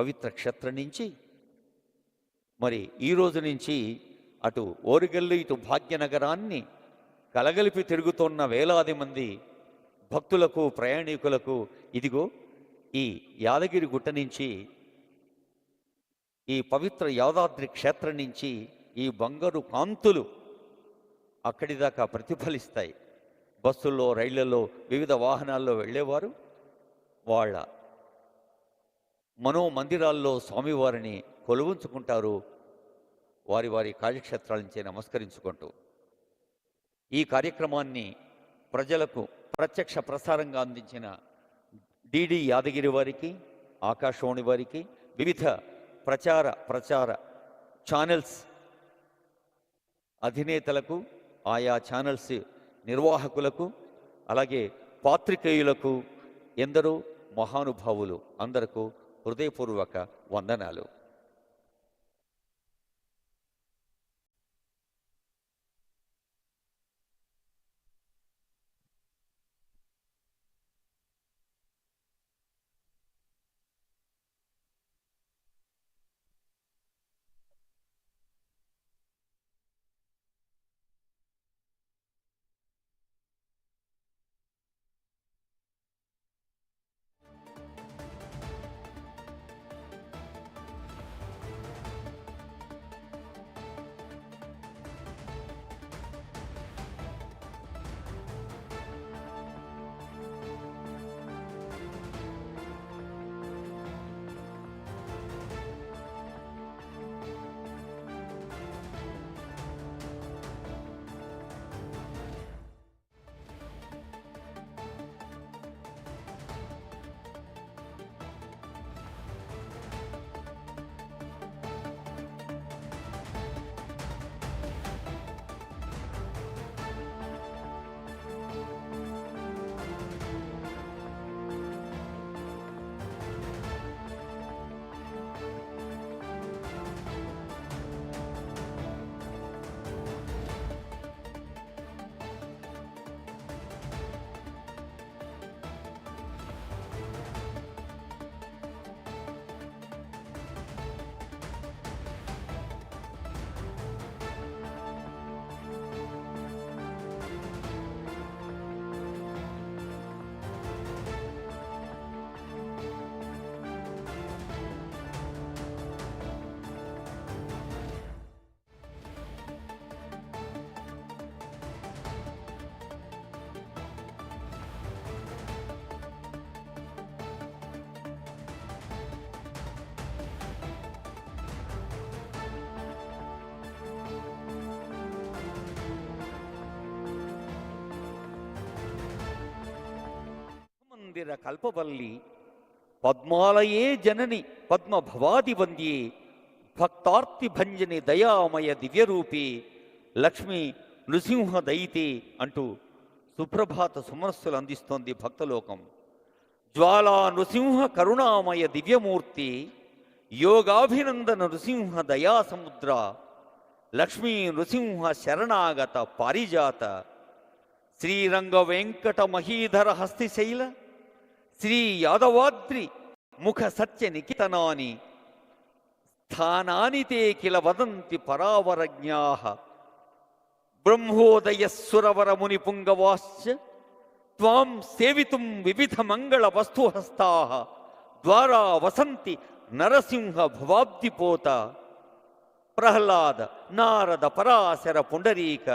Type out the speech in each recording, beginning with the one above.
పవిత్ర క్షేత్రం నుంచి మరి ఈ రోజు నుంచి అటు ఓరుగల్లు ఇటు భాగ్యనగరాన్ని కలగలిపి తిరుగుతున్న వేలాది మంది భక్తులకు ప్రయాణికులకు ఇదిగో ఈ యాదగిరి గుట్ట నుంచి ఈ పవిత్ర యాదాద్రి క్షేత్రం నుంచి ఈ బంగారు కాంతులు అక్కడి దాకా ప్రతిఫలిస్తాయి. బస్సుల్లో రైళ్లలో వివిధ వాహనాల్లో వెళ్ళేవారు వాళ్ళ మనోమందిరాల్లో స్వామివారిని కొలువుంచుకుంటారు, వారి వారి కార్యక్షేత్రాల నుంచి నమస్కరించుకుంటూ. ఈ కార్యక్రమాన్ని ప్రజలకు ప్రత్యక్ష ప్రసారంగా అందించిన డిడి యాదగిరి వారికి, ఆకాశవాణి వారికి, వివిధ ప్రచార ఛానల్స్ అధినేతలకు, ఆయా ఛానల్స్ నిర్వాహకులకు, అలాగే పాత్రికేయులకు, ఎందరో మహానుభావులు అందరకు హృదయపూర్వక వందనాలు. మందిర కల్పవల్లి పద్మాలయే జనని పద్మభవాది వంద్యే భక్తార్తి భంజని దయామయ దివ్యరూపి లక్ష్మీ నృసింహ దయితే అంటూ సుప్రభాత సుమనస్సులు అందిస్తోంది భక్తలోకం. జ్వాలా నృసింహ కరుణామయ దివ్యమూర్తి యోగాభినందన నృసింహ దయా సముద్ర లక్ష్మీ నృసింహ శరణాగత పారిజాత శ్రీరంగ వెంకట మహీధర హస్తిశైల శ్రీ యాదవాద్రి ముఖ సత్య నికితనాని స్థానాని తే కిల వదంతి పరావరజ్ఞాః బ్రహ్మోదయస్సురవర ముని పుంగవాశ్చ త్వాం సేవితుం వివిధ మంగళ వస్తుహస్తాః ద్వారా వసంతి నరసింహ భవాబ్దిపోత ప్రహ్లాద నారద పరాశర పుండరీక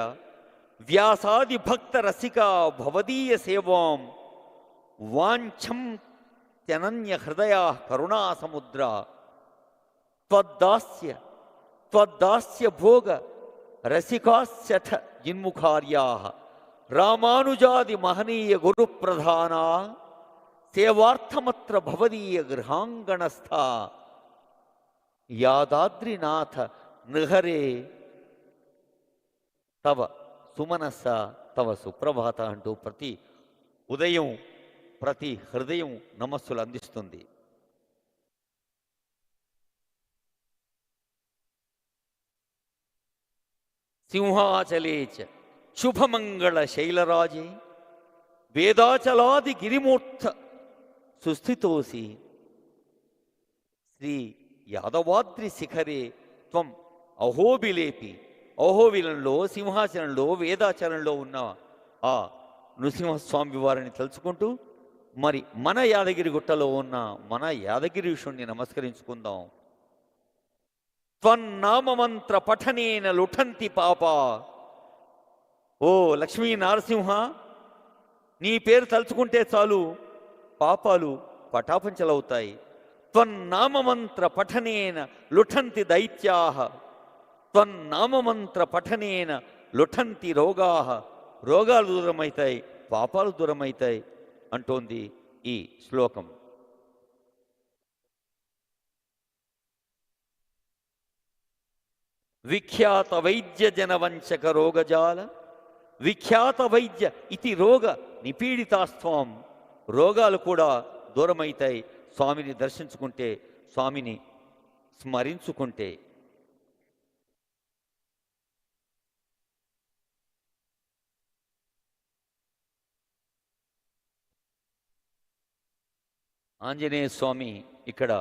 వ్యాసాది భక్త రసికా భవదీయ సేవాం వాంఛం త్యనన్య హృదయా కరుణా సముద్ర త్వద్దాస్య భోగ రసికాశ్చ జిన్ముఖార్యాః రామానుజాది మహనీయ గురు ప్రధానా సేవార్థమత్ర భవదీయ గృహాంగణస్థ యాదాద్రినాథ నృహరే తవ సుమనస్స తవ సుప్రభాత అంటూ ప్రతి ఉదయం ప్రతి హృదయం నమస్సులు అందిస్తుంది. సింహాచలేచ శుభమంగళ శైలరాజే వేదాచలాది గిరిమూర్ధ సుస్థితోసి శ్రీ యాదవాద్రి శిఖరే త్వం అహోబిలేపి. అహోబిలంలో సింహాసనంలో వేదాచలంలో ఉన్న ఆ నృసింహస్వామి వారిని తలుచుకుంటూ మరి మన యాదగిరి గుట్టలో ఉన్న మన యాదగిరీషుణ్ణి నమస్కరించుకుందాం. త్వన్నామమంత్ర పఠనేన లుఠంతి పాప. ఓ లక్ష్మీ నరసింహ, నీ పేరు తలుచుకుంటే చాలు పాపాలు పటాపంచలవుతాయి. త్వన్నామమంత్ర పఠనేన లుఠంతి దైత్యాః. త్వన్నామమంత్ర పఠనేన లుఠంతి రోగాః. రోగాలు దూరమవుతాయి, పాపాలు దూరమవుతాయి అంటోంది ఈ శ్లోకం. విఖ్యాత వైద్య జనవంచక రోగజాల. విఖ్యాత వైద్య ఇది రోగ నిపీడితాస్త్వం. రోగాలు కూడా దూరమవుతాయి స్వామిని దర్శించుకుంటే, స్వామిని స్మరించుకుంటే. ఆంజనేయ స్వామి ఇక్కడ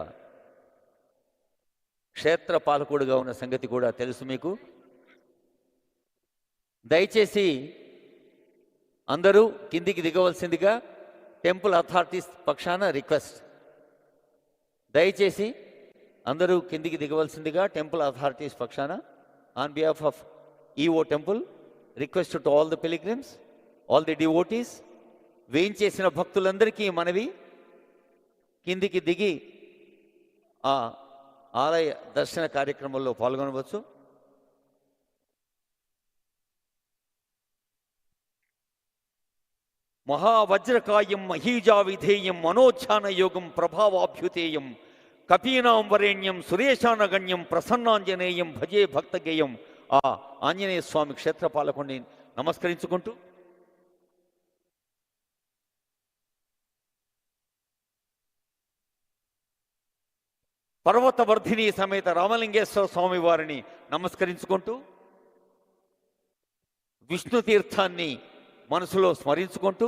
క్షేత్ర పాలకుడుగా ఉన్న సంగతి కూడా తెలుసు మీకు. దయచేసి అందరూ కిందికి దిగవలసిందిగా టెంపుల్ అథారిటీస్ పక్షాన రిక్వెస్ట్. దయచేసి అందరూ కిందికి దిగవలసిందిగా టెంపుల్ అథారిటీస్ పక్షాన on behalf of EO temple request to all the pilgrims, all the devotees. వేయించేసిన భక్తులందరికీ మనవి, కిందికి దిగి ఆ ఆలయ దర్శన కార్యక్రమంలో పాల్గొనవచ్చు. మహావజ్రకాయం మహీజా విధేయం మనోధ్యాన యోగం ప్రభావాభ్యుతేయం కపీనాం వరేణ్యం సురేశానగణ్యం ప్రసన్నాంజనేయం భజే భక్తగేయం. ఆ ఆంజనేయ స్వామి క్షేత్రపాలకుడిని నమస్కరించుకుంటూ పర్వతవర్ధిని సమేత రామలింగేశ్వర స్వామి వారిని నమస్కరించుకుంటూ విష్ణు తీర్థాన్ని మనసులో స్మరించుకుంటూ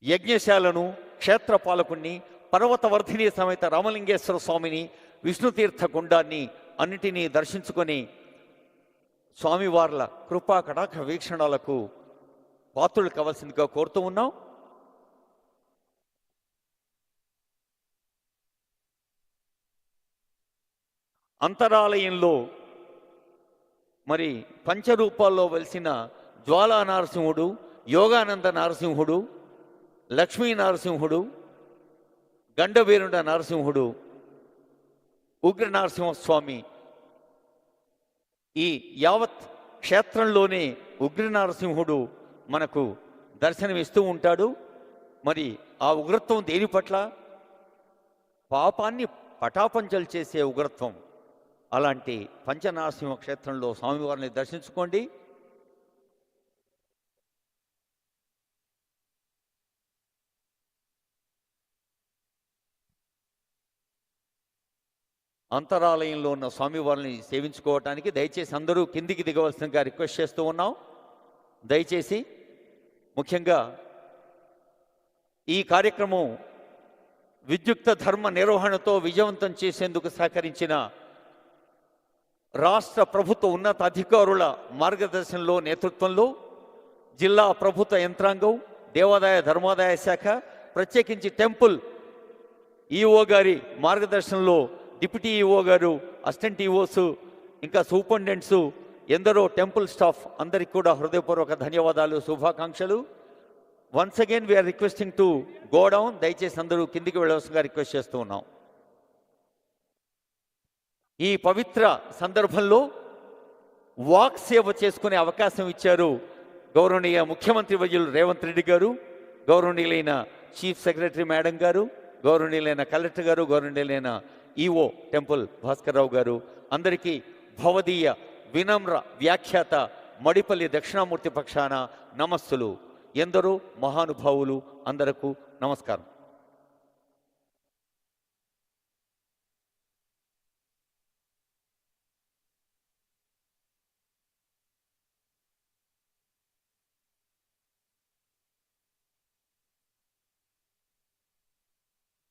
యజ్ఞశాలను, క్షేత్రపాలకుణ్ణి, పర్వతవర్ధిని సమేత రామలింగేశ్వర స్వామిని, విష్ణుతీర్థ కుండాన్ని అన్నిటినీ దర్శించుకొని స్వామివార్ల కృపా కటాక్ష వీక్షణాలకు పాత్రులు కావాల్సిందిగా కోరుతూ ఉన్నాం. అంతరాలయంలో మరి పంచరూపాల్లో వెలిసిన జ్వాలా నరసింహుడు, యోగానంద నరసింహుడు, లక్ష్మీ నరసింహుడు, గండవీరుడ నరసింహుడు, ఉగ్ర నరసింహస్వామి, ఈ యావత్ క్షేత్రంలోనే ఉగ్ర నరసింహుడు మనకు దర్శనమిస్తూ ఉంటాడు. మరి ఆ ఉగ్రత్వం దేని పట్ల? పాపాన్ని పటాపంచలు చేసే ఉగ్రత్వం. అలాంటి పంచనరసింహ క్షేత్రంలో స్వామివారిని దర్శించుకోండి. అంతరాలయంలో ఉన్న స్వామివారిని సేవించుకోవటానికి దయచేసి అందరూ కిందికి దిగవలసిందిగా రిక్వెస్ట్ చేస్తూ ఉన్నాం. దయచేసి ముఖ్యంగా ఈ కార్యక్రమం విద్యుక్త ధర్మ నిర్వహణతో విజయవంతం చేసేందుకు సహకరించిన రాష్ట్ర ప్రభుత్వ ఉన్నత అధికారుల మార్గదర్శనంలో నేతృత్వంలో జిల్లా ప్రభుత్వ యంత్రాంగం, దేవాదాయ ధర్మాదాయ శాఖ, ప్రత్యేకించి టెంపుల్ ఈఓ గారి మార్గదర్శనంలో డిప్యూటీ ఈఓ గారు, అసిస్టెంట్ ఈఓస్, ఇంకా సూపరింటెండెంట్స్, ఎందరో టెంపుల్ స్టాఫ్ అందరికి కూడా హృదయపూర్వక ధన్యవాదాలు, శుభాకాంక్షలు. Once again we are requesting to go down. దయచేసి అందరూ కిందికి వెళ్ళవలసిందిగా రిక్వెస్ట్ చేస్తూ ఉన్నాం. ఈ పవిత్ర సందర్భంలో వాక్ సేవ చేసుకునే అవకాశం ఇచ్చారు గౌరవనీయ ముఖ్యమంత్రి వర్యులు రేవంత్ రెడ్డి గారు, గౌరవనీయులైన చీఫ్ సెక్రటరీ మేడం గారు, గౌరవనీయులైన కలెక్టర్ గారు, గౌరవనీయులైన ఈఓ టెంపుల్ భాస్కర్ రావు గారు, అందరికీ భవదీయ వినమ్ర వ్యాఖ్యాత మడిపల్లి దక్షిణామూర్తి పక్షాన నమస్సులు. ఎందరో మహానుభావులు అందరకు నమస్కారం.